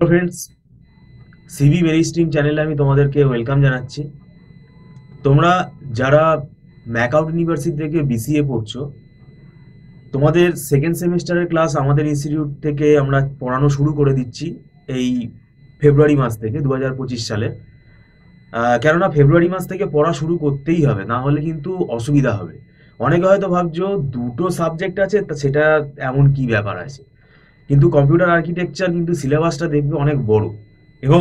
Friends, CV very stream চ্যানেলে আমি তোমাদেরকে ওয়েলকাম জানাচ্ছি। তোমরা যারা ম্যাকআউট ইউনিভার্সিটি থেকে বিসিএ পড়ছো, তোমাদের সেকেন্ড সেমিস্টারের ক্লাস আমাদের ইনস্টিটিউট থেকে আমরা পড়ানো শুরু করে দিচ্ছি এই ফেব্রুয়ারি মাস থেকে 2025 সালে। কেননা ফেব্রুয়ারি মাস থেকে পড়া শুরু করতেই হবে, না হলে কিন্তু অসুবিধা হবে। অনেকে হয়তো ভাবছো দুটো সাবজেক্ট আছে, তা সেটা এমন কি ব্যাপার আছে, কিন্তু কম্পিউটার আর্কিটেকচার কিন্তু সিলেবাসটা দেখবে অনেক বড়, এবং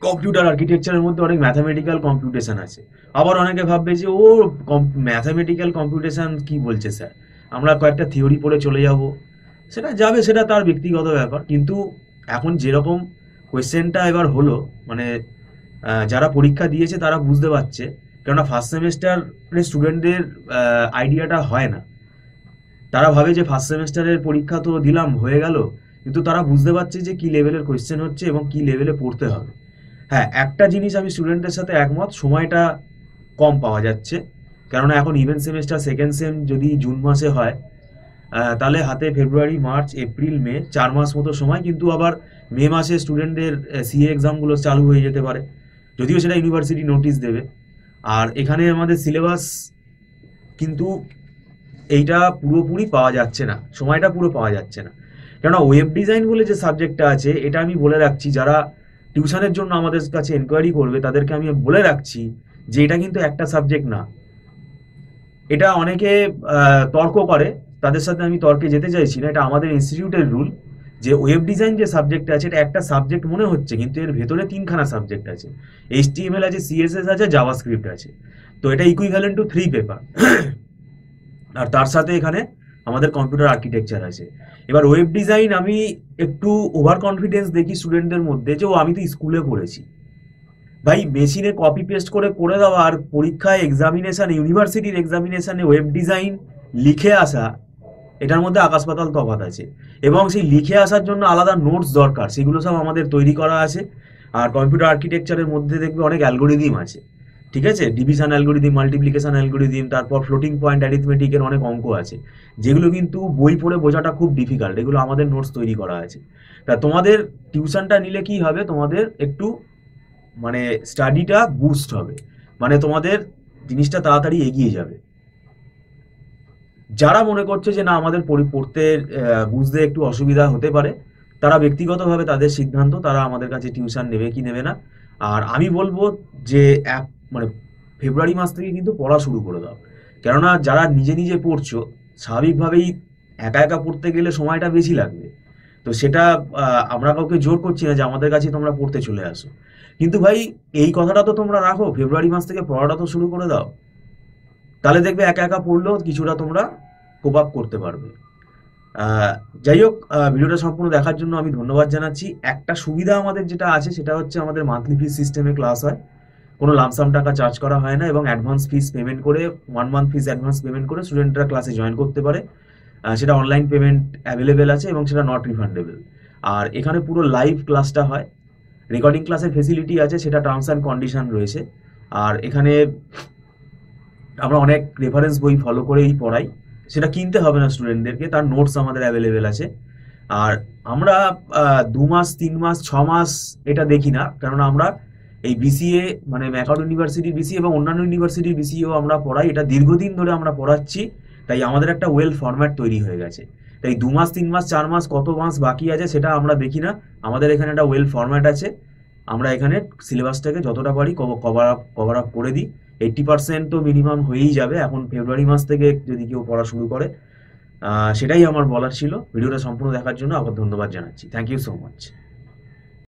কম্পিউটার আর্কিটেকচারের মধ্যে অনেক ম্যাথামেটিক্যাল কম্পিউটেশন আছে। আবার অনেকে ভাববে যে ও ম্যাথামেটিক্যাল কম্পিউটেশন কি বলছে স্যার, আমরা কয়েকটা থিওরি পড়ে চলে যাব। সেটা যাবে, সেটা তার ব্যক্তিগত ব্যাপার, কিন্তু এখন যেরকম কোয়েশ্চেনটা এবার হলো, মানে যারা পরীক্ষা দিয়েছে তারা বুঝতে পারছে। কেননা ফার্স্ট সেমিস্টার স্টুডেন্টদের আইডিয়াটা হয় না। তারা ভাবে যে ফার্স্ট সেমিস্টারের পরীক্ষা তো দিলাম, হয়ে গেল, কিন্তু তারা বুঝতে পারছে যে কি লেভেলের কোয়েশ্চেন হচ্ছে এবং কি লেভেলে পড়তে হবে। হ্যাঁ, একটা জিনিস আমি স্টুডেন্টের সাথে একমত, সময়টা কম পাওয়া যাচ্ছে। কেননা এখন ইভেন্ট সেমিস্টার সেকেন্ড সেম যদি জুন মাসে হয়, তাহলে হাতে ফেব্রুয়ারি, মার্চ, এপ্রিল, মে 4 মাস মতো সময়, কিন্তু আবার মে মাসে স্টুডেন্টদের সিএ এক্সামগুলো চালু হয়ে যেতে পারে, যদিও সেটা ইউনিভার্সিটি নোটিশ দেবে। আর এখানে আমাদের সিলেবাস কিন্তু এইটা পুরোপুরি পাওয়া যাচ্ছে না, সময়টা পুরো পাওয়া যাচ্ছে না। কেননা ওয়েব ডিজাইন বলে যে সাবজেক্টটা আছে, এটা আমি বলে রাখছি, যারা টিউশনের জন্য আমাদের কাছে এনকোয়ারি করবে তাদেরকে আমি বলে রাখছি যে এটা কিন্তু একটা সাবজেক্ট না। এটা অনেকে তর্ক করে, তাদের সাথে আমি তর্কে যেতে চাইছি না। এটা আমাদের ইনস্টিটিউটের রুল যে ওয়েব ডিজাইন যে সাবজেক্ট আছে এটা একটা সাবজেক্ট মনে হচ্ছে, কিন্তু এর ভেতরে 3খানা সাবজেক্ট আছে। এইচটিএমএল আছে, সিএসএস আছে, জাভাস্ক্রিপ্ট আছে। তো এটা ইকুইভ্যালেন্ট টু 3 পেপার। আর তার সাথে এখানে আমাদের কম্পিউটার আর্কিটেকচার আছে। এবার ওয়েব ডিজাইন আমি একটু ওভার কনফিডেন্স দেখি স্টুডেন্টদের মধ্যে, যে ও আমি তো স্কুলে পড়েছি। ভাই, মেশিনে কপি পেস্ট করে করে দেওয়া আর পরীক্ষায় এক্সামিনেশন, ইউনিভার্সিটির এক্সামিনেশনে ওয়েব ডিজাইন লিখে আসা, এটার মধ্যে আকাশ পাতাল তফাৎ আছে। এবং সেই লিখে আসার জন্য আলাদা নোটস দরকার, সেগুলো সব আমাদের তৈরি করা আছে। আর কম্পিউটার আর্কিটেকচারের মধ্যে দেখবে অনেক অ্যালগোরিদিম আছে, ঠিক আছে, ডিভিশন অ্যালগোরিদিম, মাল্টিপ্লিকেশন অ্যালগোরিদিম, তারপর ফ্লোটিং পয়েন্ট অ্যারিথমেটিকের অনেক অঙ্ক আছে, যেগুলো কিন্তু বই পড়ে বোঝাটা খুব ডিফিকাল্ট। এগুলো আমাদের নোটস তৈরি করা আছে। তা তোমাদের টিউশনটা নিলে কি হবে, তোমাদের একটু মানে স্টাডিটা বুস্ট হবে, মানে তোমাদের জিনিসটা তাড়াতাড়ি এগিয়ে যাবে। যারা মনে করছে যে না আমাদের পড়তে বুঝতে একটু অসুবিধা হতে পারে, তারা ব্যক্তিগতভাবে তাদের সিদ্ধান্ত, তারা আমাদের কাছে টিউশন নেবে কি নেবে না। আর আমি বলবো যে মানে ফেব্রুয়ারি মাস থেকে কিন্তু পড়া শুরু করে দাও। কেননা যারা নিজে নিজে পড়ছো, স্বাভাবিকভাবেই একা একা পড়তে গেলে সময়টা বেশি লাগবে। তো সেটা আমরা কাউকে জোর করছি না যে আমাদের কাছে তোমরা পড়তে চলে আসো, কিন্তু ভাই এই কথাটা তো তোমরা রাখো, ফেব্রুয়ারি মাস থেকে পড়াটা তো শুরু করে দাও। তাহলে দেখবে একা একা পড়লেও কিছুটা তোমরা কোপ আপ করতে পারবে। আহ, যাই হোক, ভিডিওটা সম্পূর্ণ দেখার জন্য আমি ধন্যবাদ জানাচ্ছি। একটা সুবিধা আমাদের যেটা আছে সেটা হচ্ছে আমাদের মান্থলি ফিস সিস্টেমে ক্লাস হয়, কোনো লামসাম টাকা চার্জ করা হয় না, এবং অ্যাডভান্স ফিস পেমেন্ট করে, 1 মান্থ ফিস অ্যাডভান্স পেমেন্ট করে স্টুডেন্টরা ক্লাসে জয়েন করতে পারে। সেটা অনলাইন পেমেন্ট অ্যাভেলেবেল আছে এবং সেটা নট রিফান্ডেবল। আর এখানে পুরো লাইভ ক্লাসটা হয়, রেকর্ডিং ক্লাসের ফেসিলিটি আছে, সেটা টার্মস অ্যান্ড কন্ডিশন রয়েছে। আর এখানে আমরা অনেক রেফারেন্স বই ফলো করেই পড়াই, সেটা কিনতে হবে না স্টুডেন্টদেরকে, তার নোটস আমাদের অ্যাভেলেবেল আছে। আর আমরা 2 মাস, 3 মাস, 6 মাস এটা দেখি না, কারণ আমরা এই বিসিএ মানে ম্যাকআউট ইউনিভার্সিটির বিসিএ এবং অন্যান্য ইউনিভার্সিটির বিসিএও আমরা পড়াই, এটা দীর্ঘদিন ধরে আমরা পড়াচ্ছি। তাই আমাদের একটা ওয়েল ফরম্যাট তৈরি হয়ে গেছে। তাই 2 মাস, 3 মাস, 4 মাস কত মাস বাকি আছে সেটা আমরা দেখি না, আমাদের এখানে একটা ওয়েল ফরম্যাট আছে। আমরা এখানে সিলেবাসটাকে যতটা পারি কভার আপ করে দিই। 80% তো মিনিমাম হয়েই যাবে এখন ফেব্রুয়ারি মাস থেকে যদি কেউ পড়া শুরু করে। সেটাই আমার বলার ছিল। ভিডিওটা সম্পূর্ণ দেখার জন্য আবার ধন্যবাদ জানাচ্ছি। Thank you so much.